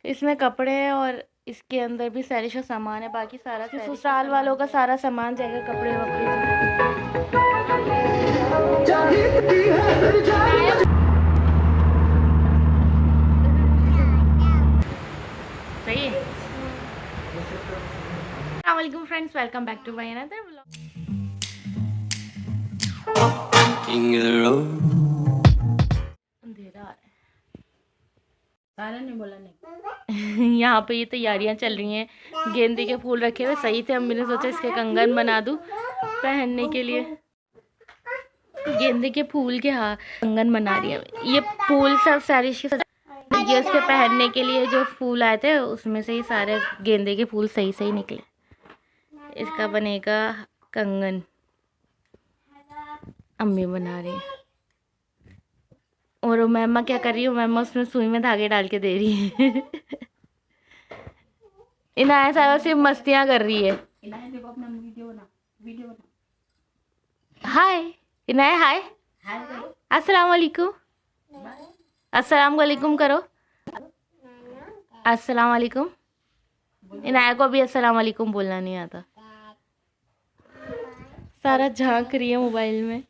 इसमें कपड़े हैं और इसके अंदर भी सैरिश का सामान है। बाकी सारा ससुराल वालों का सारा सामान जाएगा, कपड़े वपड़े। सही है। अस्सलाम वालेकुम friends, welcome back to my another vlog. अंधेरा आ रहा है। सारा ने बोला नहीं। यहाँ पे ये तैयारियां चल रही हैं। गेंदे के फूल रखे हुए सही थे, अम्मी ने सोचा इसके कंगन बना दूं पहनने के लिए। गेंदे के फूल के हाँ कंगन बना रही है। ये फूल सब सारी ये उसके पहनने के लिए जो फूल आए थे उसमें से ही सारे गेंदे के फूल सही सही निकले। इसका बनेगा कंगन, अम्मी बना रही है। और मैमा क्या कर रही है, मैमा उसमें सुई में धागे डाल के दे रही है। इनाया सारा सिर्फ मस्तियाँ कर रही है। हाय इनाया, हाय अस्सलाम वालेकुम। अस्सलाम वालेकुम करो। अस्सलाम वालेकुम। इनाया को भी अस्सलाम वालेकुम बोलना नहीं आता। सारा झांक रही है मोबाइल में।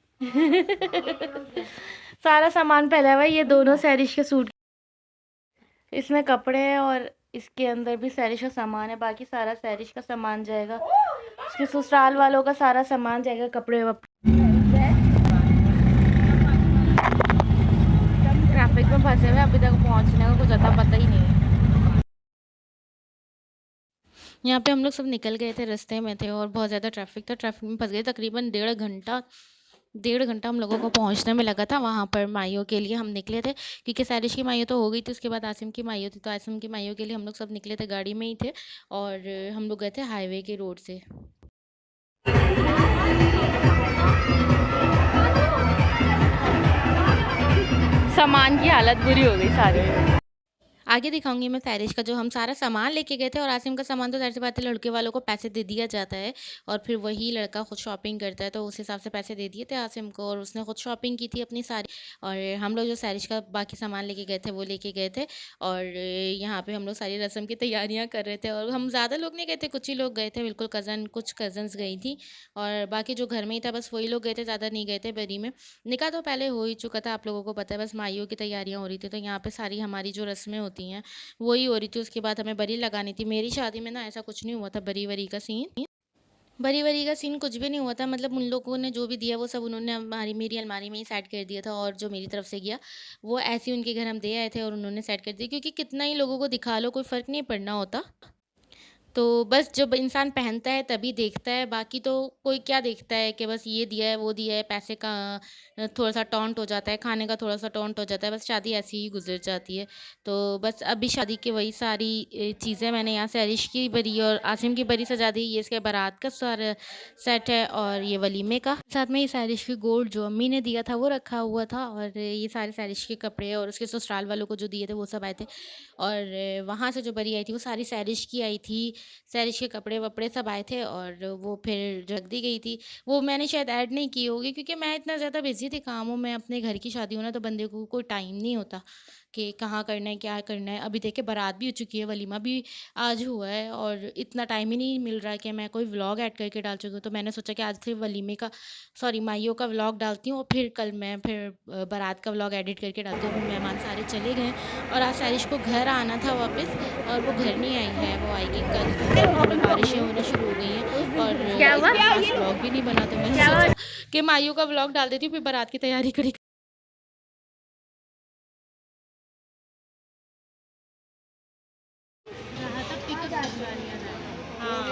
सारा सामान फैला हुआ है। ये दोनों सैरिश के सूट, इसमें कपड़े हैं और इसके अंदर भी सैरिश का सामान है। बाकी सारा सैरिश का सामान जाएगा, उसके ससुराल वालों का सारा सामान जाएगा, कपड़े वपड़े। ट्रैफिक में फंसे हुए, अभी तक पहुंचने का कुछ अता पता ही नहीं है। यहाँ पे हम लोग सब निकल गए थे, रास्ते में थे और बहुत ज़्यादा ट्रैफिक था। ट्रैफिक में फंस गए। तकरीबन डेढ़ घंटा हम लोगों को पहुँचने में लगा था। वहाँ पर माइयों के लिए हम निकले थे, क्योंकि सैरिश की माइयों तो हो गई थी, उसके बाद आसिम की माइयों थी। तो आसिम की माइयों के लिए हम लोग सब निकले थे, गाड़ी में ही थे और हम लोग गए थे हाईवे के रोड से। सामान की हालत बुरी हो गई सारी। आगे दिखाऊंगी मैं सैरिश का जो हम सारा सामान लेके गए थे। और आसिम का सामान तो ज़ाहिर सी बात है लड़के वालों को पैसे दे दिया जाता है और फिर वही लड़का खुद शॉपिंग करता है, तो उस हिसाब से पैसे दे दिए थे आसिम को और उसने खुद शॉपिंग की थी अपनी सारी। और हम लोग जो सैरिश का बाकी सामान लेके गए थे वो लेके गए थे। और यहाँ पे हम लोग सारी रस्म की तैयारियाँ कर रहे थे और हम ज़्यादा लोग नहीं गए थे, कुछ ही लोग गए थे, बिल्कुल कुछ कज़न्स गई थी और बाकी जो घर में ही था बस वही लोग गए थे, ज़्यादा नहीं गए थे बरी में। निकाह तो पहले हो ही चुका था, आप लोगों को पता है, बस माइयों की तैयारियाँ हो रही थी। तो यहाँ पे सारी हमारी जो रस्में होती हैं वही हो रही थी। उसके बाद हमें बरी लगानी थी। मेरी शादी में ना ऐसा कुछ नहीं हुआ था, बरी वरी का सीन, बरी वरी का सीन कुछ भी नहीं हुआ था। मतलब उन लोगों ने जो भी दिया वो सब उन्होंने हमारी मेरी अलमारी में ही सेट कर दिया था और जो मेरी तरफ से गया वो ऐसे ही उनके घर हम दे आए थे और उन्होंने सेट कर दिया, क्योंकि कितना ही लोगों को दिखा लो कोई फ़र्क नहीं पड़ना होता। तो बस जब इंसान पहनता है तभी देखता है, बाकी तो कोई क्या देखता है कि बस ये दिया है वो दिया है, पैसे का थोड़ा सा टॉन्ट हो जाता है, खाने का थोड़ा सा टॉन्ट हो जाता है, बस शादी ऐसी ही गुजर जाती है। तो बस अभी शादी की वही सारी चीज़ें मैंने यहाँ से अरिश की बरी और आसिम की बरी सजा दी। ये इसके बारात का सारा सेट है और ये वलीमे का, साथ में ये सैरिश की गोल्ड जो अम्मी ने दिया था वो रखा हुआ था और ये सारे सैरिश के कपड़े और उसके ससुराल वालों को जो दिए थे वो सब आए थे। और वहाँ से जो बरी आई थी वो सारी सैरिश की आई थी। सैरिश के कपड़े वपड़े सब आए थे और वो फिर रख दी गई थी। वो मैंने शायद ऐड नहीं की होगी, क्योंकि मैं इतना ज़्यादा बिज़ी थी कामों में। अपने घर की शादी होना तो बंदे को कोई टाइम नहीं होता कि कहाँ करना है क्या करना है। अभी देखिए बारात भी हो चुकी है, वलीमा भी आज हुआ है और इतना टाइम ही नहीं मिल रहा है कि मैं कोई व्लॉग ऐड करके डाल चुकी हूँ। तो मैंने सोचा कि आज सिर्फ वलीमे का, सॉरी, माइयों का व्लॉग डालती हूँ और फिर कल मैं फिर बारात का व्लॉग एडिट करके डालती हूँ। अभी मेहमान सारे चले गए और आज सैरिश को घर आना था वापस और वो घर नहीं आई है, वो आएगी कल। थोड़ी बारिशें होना शुरू हो गई हैं और क्या हुआ? इतना खास व्लॉग भी नहीं बना, तो मैंने सोचा कि माइयों का व्लॉग डाल देती हूँ, फिर बारात की तैयारी करी। रहा था पिकअप भिजवानिया था। हाँ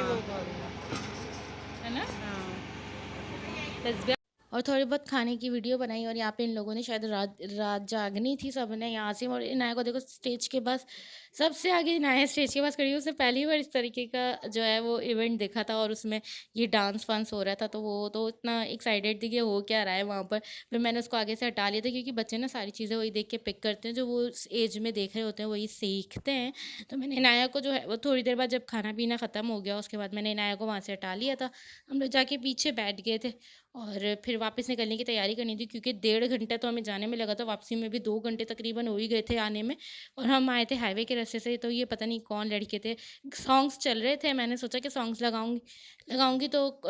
है ना। हाँ और थोड़ी बहुत खाने की वीडियो बनाई और यहाँ पे इन लोगों ने शायद रात रात जागनी थी सबने। यहाँ से और इनाया को देखो स्टेज के पास, सबसे आगे इनाया स्टेज के पास खड़ी है। उसने पहली बार इस तरीके का जो है वो इवेंट देखा था और उसमें ये डांस वांस हो रहा था, तो वो तो इतना एक्साइटेड थी कि हो क्या रहा है वहाँ पर। फिर मैंने उसको आगे से हटा लिया था, क्योंकि बच्चे ना सारी चीज़ें वही देख के पिक करते हैं, जो वो उस एज में देख रहे होते हैं वही सीखते हैं। तो मैंने इनाया को जो है वो थोड़ी देर बाद जब खाना पीना ख़त्म हो गया उसके बाद मैंने इनाया को वहाँ से हटा लिया था। हम लोग जाके पीछे बैठ गए थे और फिर वापस निकलने की तैयारी करनी थी क्योंकि 1.5 घंटा तो हमें जाने में लगा था, वापसी में भी 2 घंटे तकरीबन हो ही गए थे आने में। और हम आए थे हाईवे के रास्ते से, तो ये पता नहीं कौन लड़के थे, सॉन्ग्स चल रहे थे। मैंने सोचा कि सॉन्ग्स लगाऊँगी तो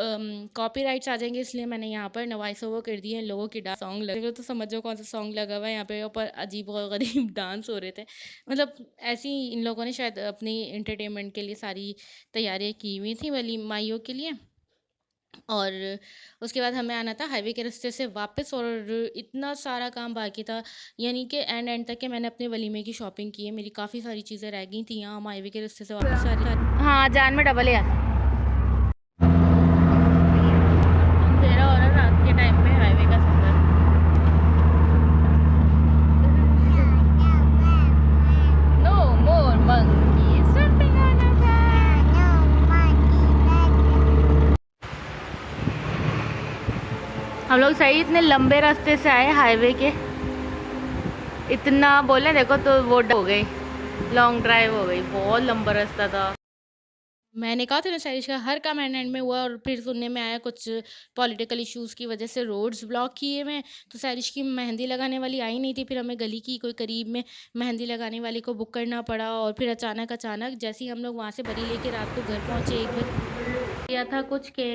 कॉपीराइट्स आ जाएँगे, इसलिए मैंने यहाँ पर वॉइस ओवर कर दिए इन लोगों की डांस सॉन्ग लगे हुए, तो समझो कौन-सा सॉन्ग लगा हुआ है यहाँ पे, ऊपर अजीब और गरीब डांस हो रहे थे। मतलब ऐसे ही इन लोगों ने शायद अपनी एंटरटेनमेंट के लिए सारी तैयारियाँ की हुई थी वलीमाइयों के लिए। और उसके बाद हमें आना था हाईवे के रास्ते से वापस, और इतना सारा काम बाकी था, यानी कि एंड एंड तक के मैंने अपने वलीमे की शॉपिंग की है। मेरी काफ़ी सारी चीज़ें रह गई थी यहाँ, हम हाईवे के रास्ते से वापस आ रहे। हाँ, जान में डबल है। अंधेरा हो रहा है रात के टाइम पे हाईवे का सफर। No more monkeys jumping on a हम लोग सही इतने लंबे रास्ते से आए हाईवे के, इतना बोले देखो तो वो हो गई, लॉन्ग ड्राइव हो गई, बहुत लंबा रास्ता था। मैंने कहा था ना साइश का हर काम एंड एंड में हुआ, और फिर सुनने में आया कुछ पॉलिटिकल इश्यूज़ की वजह से रोड्स ब्लॉक किए हुए हैं, तो सारिश की मेहंदी लगाने वाली आई नहीं थी। फिर हमें गली की कोई करीब में मेहंदी लगाने वाली को बुक करना पड़ा, और फिर अचानक अचानक जैसे ही हम लोग वहाँ से बरी लेके रात को घर पहुँचे, 1 बजे किया था कुछ के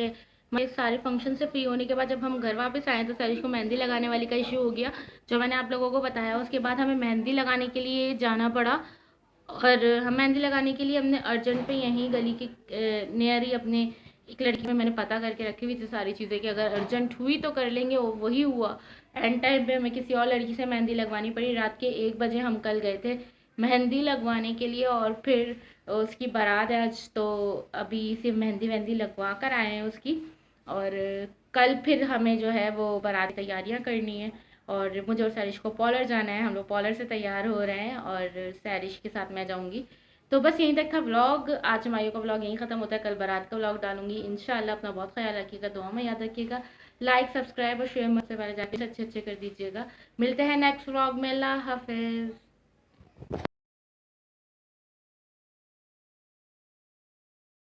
मेरे सारे फंक्शन से फ्री होने के बाद जब हम घर वापस आए तो सारिश को मेहंदी लगाने वाली का इशू हो गया, जो मैंने आप लोगों को बताया। उसके बाद हमें मेहंदी लगाने के लिए जाना पड़ा, और हम मेहंदी लगाने के लिए हमने अर्जेंट पे यहीं गली के नियर ही अपने एक लड़की में मैंने पता करके रखी हुई थी सारी चीज़ें कि अगर अर्जेंट हुई तो कर लेंगे, वो वही हुआ। एंड टाइम पे हमें किसी और लड़की से मेहंदी लगवानी पड़ी। रात के 1 बजे हम कल गए थे मेहंदी लगवाने के लिए, और फिर उसकी बारात है आज, तो अभी सिर्फ मेहंदी वहंदी लगवा कर आए हैं उसकी। और कल फिर हमें जो है वो बारात की तैयारियाँ करनी है, और मुझे और सैरिश को पॉलर जाना है। हम लोग पॉलर से तैयार हो रहे हैं, और सैरिश के साथ मैं जाऊँगी। तो बस यहीं तक था व्लॉग। आज हमारे का व्लॉग यहीं ख़त्म होता है, कल बारात का व्लॉग डालूंगी इंशाल्लाह। अपना बहुत ख्याल रखिएगा, दुआ में याद रखिएगा। लाइक सब्सक्राइब और शेयर मुझसे पहले जाके अच्छे अच्छे कर दीजिएगा। मिलते हैं नेक्स्ट व्लॉग में। अल्लाह हाफिज़।